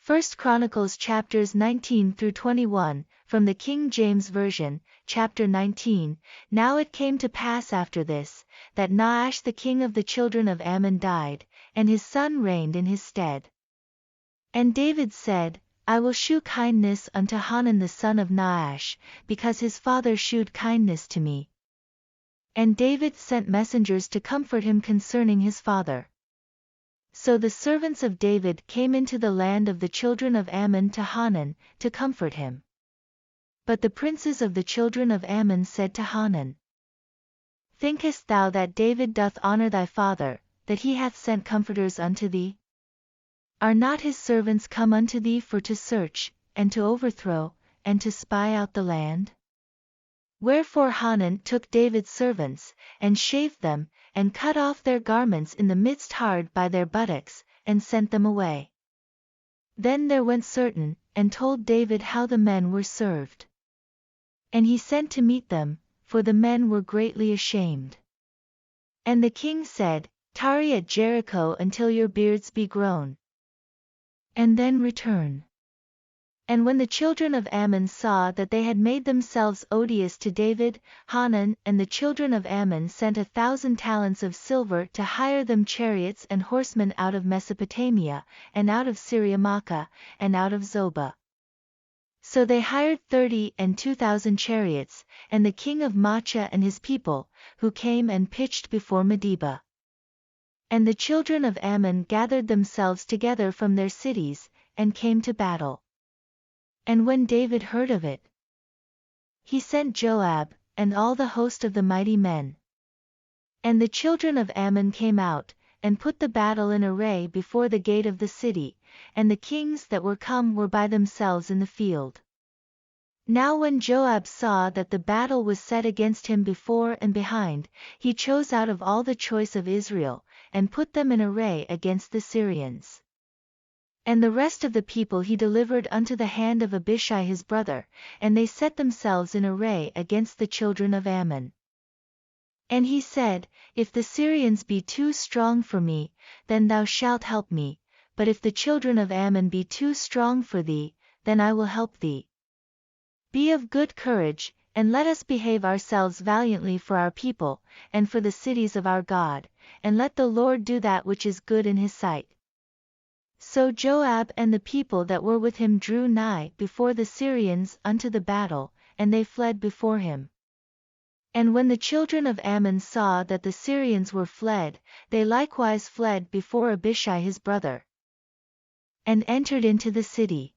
1 Chronicles chapters 19 through 21, from the King James Version, chapter 19. Now it came to pass after this, that Nahash the king of the children of Ammon died, and his son reigned in his stead. And David said, I will shew kindness unto Hanun the son of Nahash, because his father shewed kindness to me. And David sent messengers to comfort him concerning his father. So the servants of David came into the land of the children of Ammon to Hanun, to comfort him. But the princes of the children of Ammon said to Hanun, Thinkest thou that David doth honor thy father, that he hath sent comforters unto thee? Are not his servants come unto thee for to search, and to overthrow, and to spy out the land? Wherefore Hanun took David's servants, and shaved them, and cut off their garments in the midst hard by their buttocks, and sent them away. Then there went certain, and told David how the men were served. And he sent to meet them, for the men were greatly ashamed. And the king said, Tarry at Jericho until your beards be grown, and then return. And when the children of Ammon saw that they had made themselves odious to David, Hanun and the children of Ammon sent 1,000 talents of silver to hire them chariots and horsemen out of Mesopotamia, and out of Syria-Makkah, and out of Zobah. So they hired 30 and 2,000 chariots, and the king of Maachah and his people, who came and pitched before Medeba. And the children of Ammon gathered themselves together from their cities, and came to battle. And when David heard of it, he sent Joab, and all the host of the mighty men. And the children of Ammon came out, and put the battle in array before the gate of the city, and the kings that were come were by themselves in the field. Now when Joab saw that the battle was set against him before and behind, he chose out of all the choice of Israel, and put them in array against the Syrians. And the rest of the people he delivered unto the hand of Abishai his brother, and they set themselves in array against the children of Ammon. And he said, If the Syrians be too strong for me, then thou shalt help me, but if the children of Ammon be too strong for thee, then I will help thee. Be of good courage, and let us behave ourselves valiantly for our people, and for the cities of our God, and let the Lord do that which is good in his sight. So Joab and the people that were with him drew nigh before the Syrians unto the battle, and they fled before him. And when the children of Ammon saw that the Syrians were fled, they likewise fled before Abishai his brother, and entered into the city.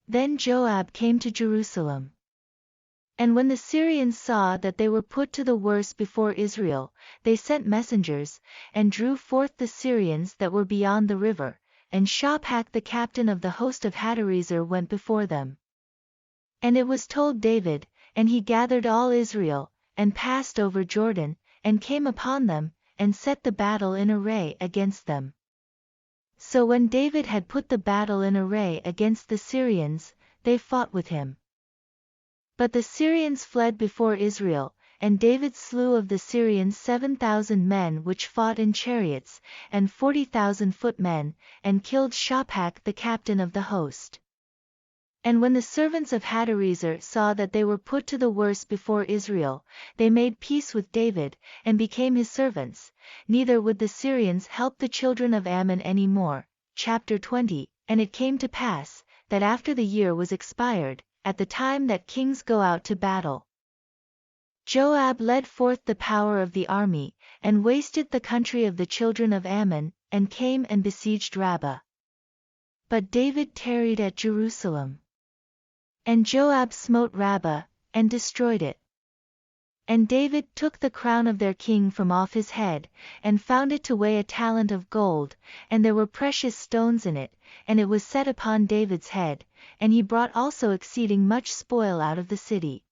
Then Joab came to Jerusalem. And when the Syrians saw that they were put to the worse before Israel, they sent messengers, and drew forth the Syrians that were beyond the river, and Shophak the captain of the host of Hadarezer went before them. And it was told David, and he gathered all Israel, and passed over Jordan, and came upon them, and set the battle in array against them. So when David had put the battle in array against the Syrians, they fought with him. But the Syrians fled before Israel, and David slew of the Syrians 7,000 men which fought in chariots, and 40,000 footmen, and killed Shophak the captain of the host. And when the servants of Hadarezer saw that they were put to the worse before Israel, they made peace with David, and became his servants, neither would the Syrians help the children of Ammon any more. Chapter 20. And it came to pass, that after the year was expired, at the time that kings go out to battle, Joab led forth the power of the army, and wasted the country of the children of Ammon, and came and besieged Rabbah. But David tarried at Jerusalem. And Joab smote Rabbah, and destroyed it. And David took the crown of their king from off his head, and found it to weigh 1 talent of gold, and there were precious stones in it, and it was set upon David's head, and he brought also exceeding much spoil out of the city.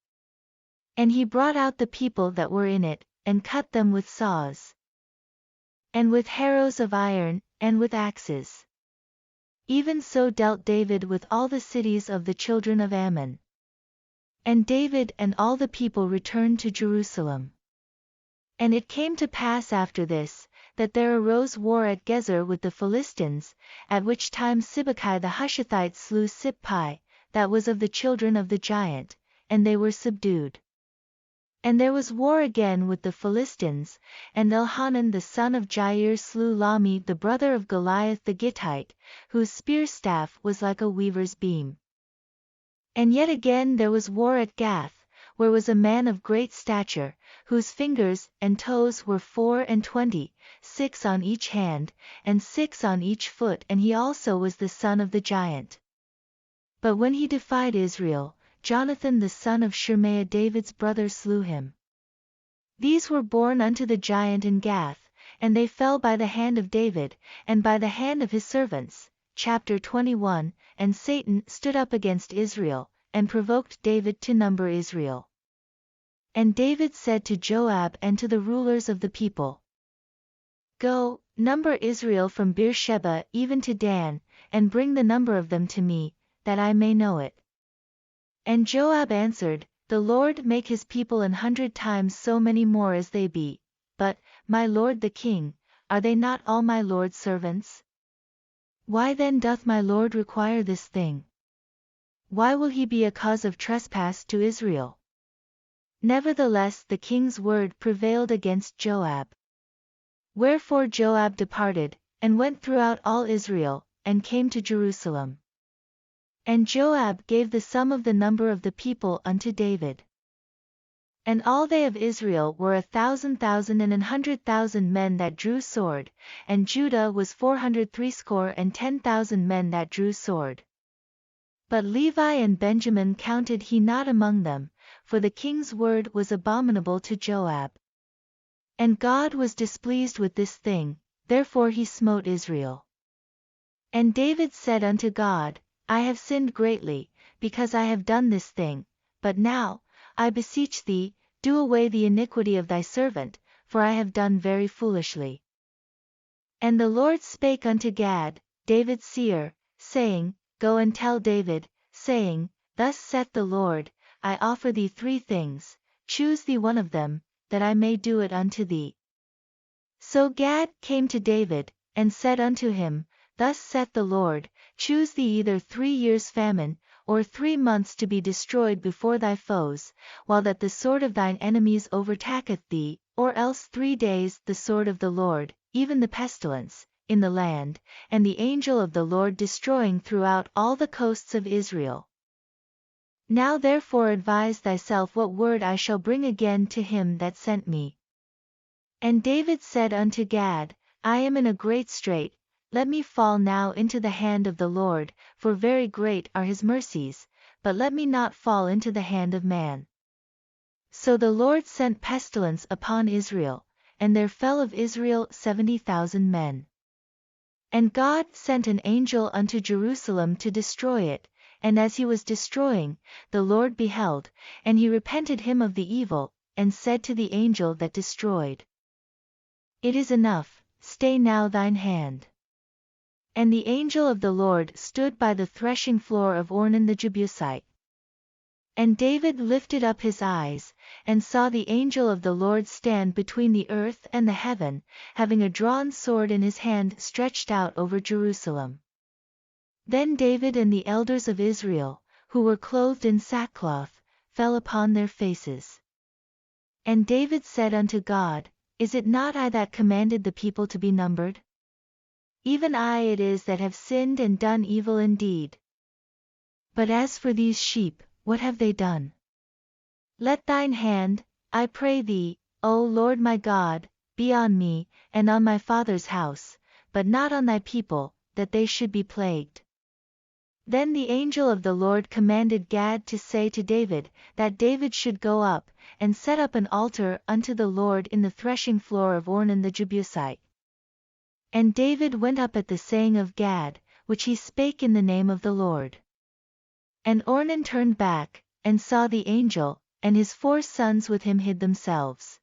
And he brought out the people that were in it, and cut them with saws, and with harrows of iron, and with axes. Even so dealt David with all the cities of the children of Ammon. And David and all the people returned to Jerusalem. And it came to pass after this, that there arose war at Gezer with the Philistines, at which time Sibbecai the Hushathite slew Sippai, that was of the children of the giant, and they were subdued. And there was war again with the Philistines, and Elhanan the son of Jair slew Lahmi the brother of Goliath the Gittite, whose spear staff was like a weaver's beam. And yet again there was war at Gath, where was a man of great stature, whose fingers and toes were 24, 6 on each hand, and 6 on each foot, and he also was the son of the giant. But when he defied Israel, Jonathan the son of Shemaiah David's brother slew him. These were born unto the giant in Gath, and they fell by the hand of David, and by the hand of his servants. Chapter 21. And Satan stood up against Israel, and provoked David to number Israel. And David said to Joab and to the rulers of the people, Go, number Israel from Beersheba even to Dan, and bring the number of them to me, that I may know it. And Joab answered, The Lord make his people 100 times so many more as they be, but, my lord the king, are they not all my lord's servants? Why then doth my lord require this thing? Why will he be a cause of trespass to Israel? Nevertheless the king's word prevailed against Joab. Wherefore Joab departed, and went throughout all Israel, and came to Jerusalem. And Joab gave the sum of the number of the people unto David. And all they of Israel were 1,000 and 100,000 men that drew sword, and Judah was 460,000 men that drew sword. But Levi and Benjamin counted he not among them, for the king's word was abominable to Joab. And God was displeased with this thing, therefore he smote Israel. And David said unto God, I have sinned greatly, because I have done this thing, but now, I beseech thee, do away the iniquity of thy servant, for I have done very foolishly. And the Lord spake unto Gad, David's seer, saying, Go and tell David, saying, Thus saith the Lord, I offer thee 3 things, choose thee one of them, that I may do it unto thee. So Gad came to David, and said unto him, Thus saith the Lord, choose thee either 3 years' famine, or 3 months to be destroyed before thy foes, while that the sword of thine enemies overtaketh thee, or else 3 days the sword of the Lord, even the pestilence, in the land, and the angel of the Lord destroying throughout all the coasts of Israel. Now therefore advise thyself what word I shall bring again to him that sent me. And David said unto Gad, I am in a great strait, let me fall now into the hand of the Lord, for very great are his mercies, but let me not fall into the hand of man. So the Lord sent pestilence upon Israel, and there fell of Israel 70,000 men. And God sent an angel unto Jerusalem to destroy it, and as he was destroying, the Lord beheld, and he repented him of the evil, and said to the angel that destroyed, It is enough, stay now thine hand. And the angel of the Lord stood by the threshing floor of Ornan the Jebusite. And David lifted up his eyes, and saw the angel of the Lord stand between the earth and the heaven, having a drawn sword in his hand stretched out over Jerusalem. Then David and the elders of Israel, who were clothed in sackcloth, fell upon their faces. And David said unto God, Is it not I that commanded the people to be numbered? Even I it is that have sinned and done evil indeed. But as for these sheep, what have they done? Let thine hand, I pray thee, O Lord my God, be on me, and on my father's house, but not on thy people, that they should be plagued. Then the angel of the Lord commanded Gad to say to David, that David should go up, and set up an altar unto the Lord in the threshing floor of Ornan the Jebusite. And David went up at the saying of Gad, which he spake in the name of the Lord. And Ornan turned back, and saw the angel, and his 4 sons with him hid themselves.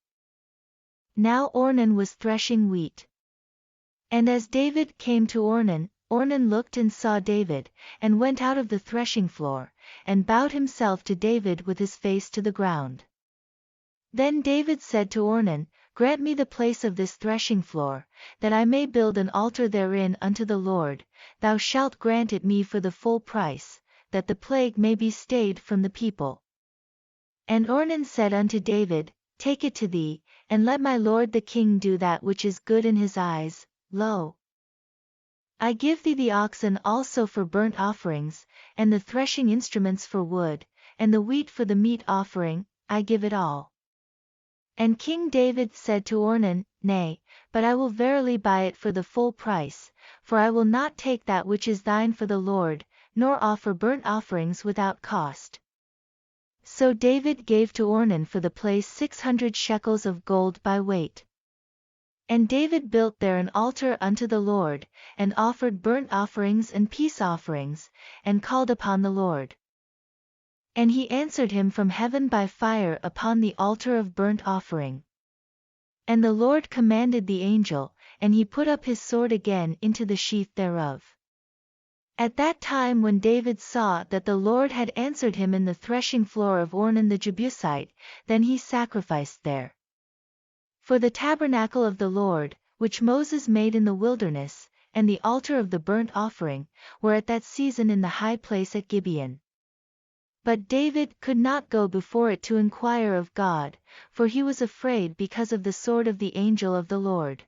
Now Ornan was threshing wheat. And as David came to Ornan, Ornan looked and saw David, and went out of the threshing floor, and bowed himself to David with his face to the ground. Then David said to Ornan, grant me the place of this threshing floor, that I may build an altar therein unto the Lord, thou shalt grant it me for the full price, that the plague may be stayed from the people. And Ornan said unto David, Take it to thee, and let my lord the king do that which is good in his eyes. Lo, I give thee the oxen also for burnt offerings, and the threshing instruments for wood, and the wheat for the meat offering, I give it all. And King David said to Ornan, Nay, but I will verily buy it for the full price, for I will not take that which is thine for the Lord, nor offer burnt offerings without cost. So David gave to Ornan for the place 600 shekels of gold by weight. And David built there an altar unto the Lord, and offered burnt offerings and peace offerings, and called upon the Lord. And he answered him from heaven by fire upon the altar of burnt offering. And the Lord commanded the angel, and he put up his sword again into the sheath thereof. At that time when David saw that the Lord had answered him in the threshing floor of Ornan the Jebusite, then he sacrificed there. For the tabernacle of the Lord, which Moses made in the wilderness, and the altar of the burnt offering, were at that season in the high place at Gibeon. But David could not go before it to inquire of God, for he was afraid because of the sword of the angel of the Lord.